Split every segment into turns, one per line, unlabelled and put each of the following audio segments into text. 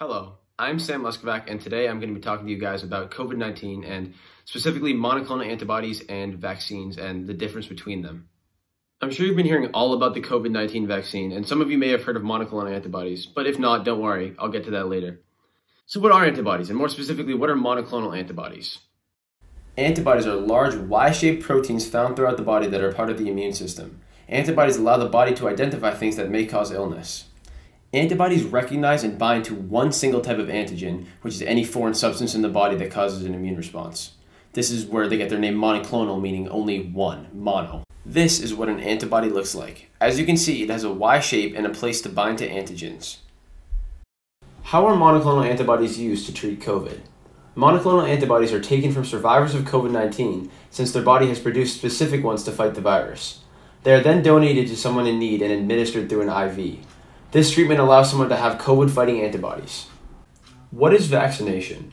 Hello, I'm Sam Leskovac, and today I'm going to be talking to you guys about COVID-19 and specifically monoclonal antibodies and vaccines and the difference between them. I'm sure you've been hearing all about the COVID-19 vaccine, and some of you may have heard of monoclonal antibodies, but if not, don't worry, I'll get to that later. So what are antibodies, and more specifically, what are monoclonal antibodies? Antibodies are large Y-shaped proteins found throughout the body that are part of the immune system. Antibodies allow the body to identify things that may cause illness. Antibodies recognize and bind to one single type of antigen, which is any foreign substance in the body that causes an immune response. This is where they get their name monoclonal, meaning only one, mono. This is what an antibody looks like. As you can see, it has a Y shape and a place to bind to antigens. How are monoclonal antibodies used to treat COVID? Monoclonal antibodies are taken from survivors of COVID-19 since their body has produced specific ones to fight the virus. They are then donated to someone in need and administered through an IV. This treatment allows someone to have COVID-fighting antibodies. What is vaccination?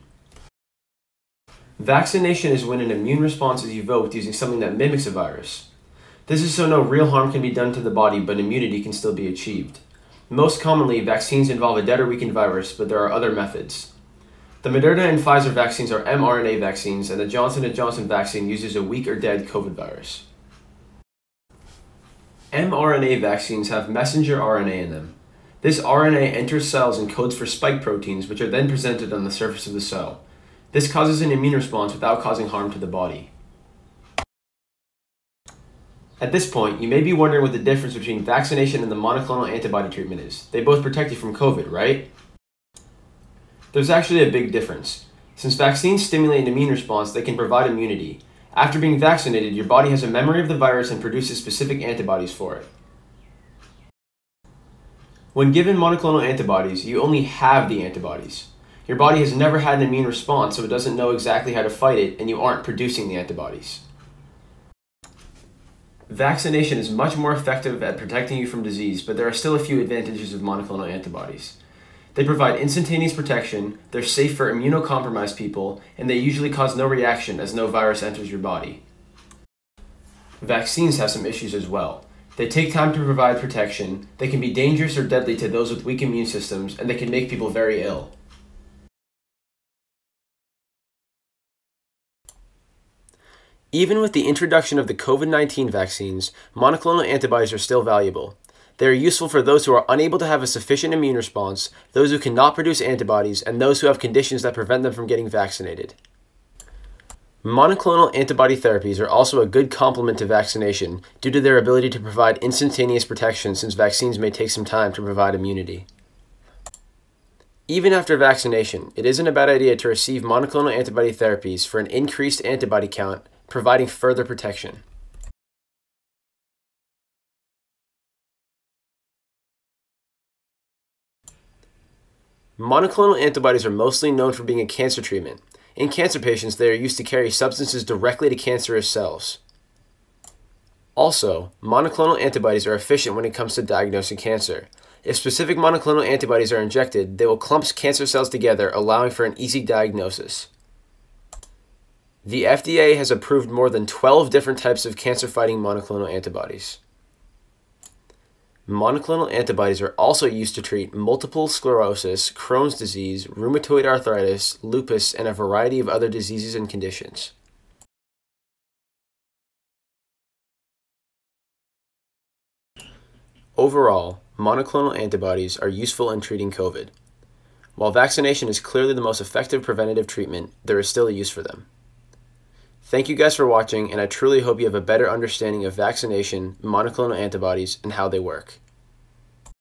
Vaccination is when an immune response is evoked using something that mimics a virus. This is so no real harm can be done to the body, but immunity can still be achieved. Most commonly, vaccines involve a dead or weakened virus, but there are other methods. The Moderna and Pfizer vaccines are mRNA vaccines, and the Johnson & Johnson vaccine uses a weak or dead COVID virus. mRNA vaccines have messenger RNA in them. This RNA enters cells and codes for spike proteins, which are then presented on the surface of the cell. This causes an immune response without causing harm to the body. At this point, you may be wondering what the difference between vaccination and the monoclonal antibody treatment is. They both protect you from COVID, right? There's actually a big difference. Since vaccines stimulate an immune response, they can provide immunity. After being vaccinated, your body has a memory of the virus and produces specific antibodies for it. When given monoclonal antibodies, you only have the antibodies. Your body has never had an immune response, so it doesn't know exactly how to fight it, and you aren't producing the antibodies. Vaccination is much more effective at protecting you from disease, but there are still a few advantages of monoclonal antibodies. They provide instantaneous protection, they're safe for immunocompromised people, and they usually cause no reaction as no virus enters your body. Vaccines have some issues as well. They take time to provide protection, they can be dangerous or deadly to those with weak immune systems, and they can make people very ill. Even with the introduction of the COVID-19 vaccines, monoclonal antibodies are still valuable. They are useful for those who are unable to have a sufficient immune response, those who cannot produce antibodies, and those who have conditions that prevent them from getting vaccinated. Monoclonal antibody therapies are also a good complement to vaccination due to their ability to provide instantaneous protection since vaccines may take some time to provide immunity. Even after vaccination, it isn't a bad idea to receive monoclonal antibody therapies for an increased antibody count, providing further protection. Monoclonal antibodies are mostly known for being a cancer treatment. In cancer patients, they are used to carry substances directly to cancerous cells. Also, monoclonal antibodies are efficient when it comes to diagnosing cancer. If specific monoclonal antibodies are injected, they will clump cancer cells together, allowing for an easy diagnosis. The FDA has approved more than 12 different types of cancer-fighting monoclonal antibodies. Monoclonal antibodies are also used to treat multiple sclerosis, Crohn's disease, rheumatoid arthritis, lupus, and a variety of other diseases and conditions. Overall, monoclonal antibodies are useful in treating COVID. While vaccination is clearly the most effective preventative treatment, there is still a use for them. Thank you guys for watching, and I truly hope you have a better understanding of vaccination, monoclonal antibodies, and how they work.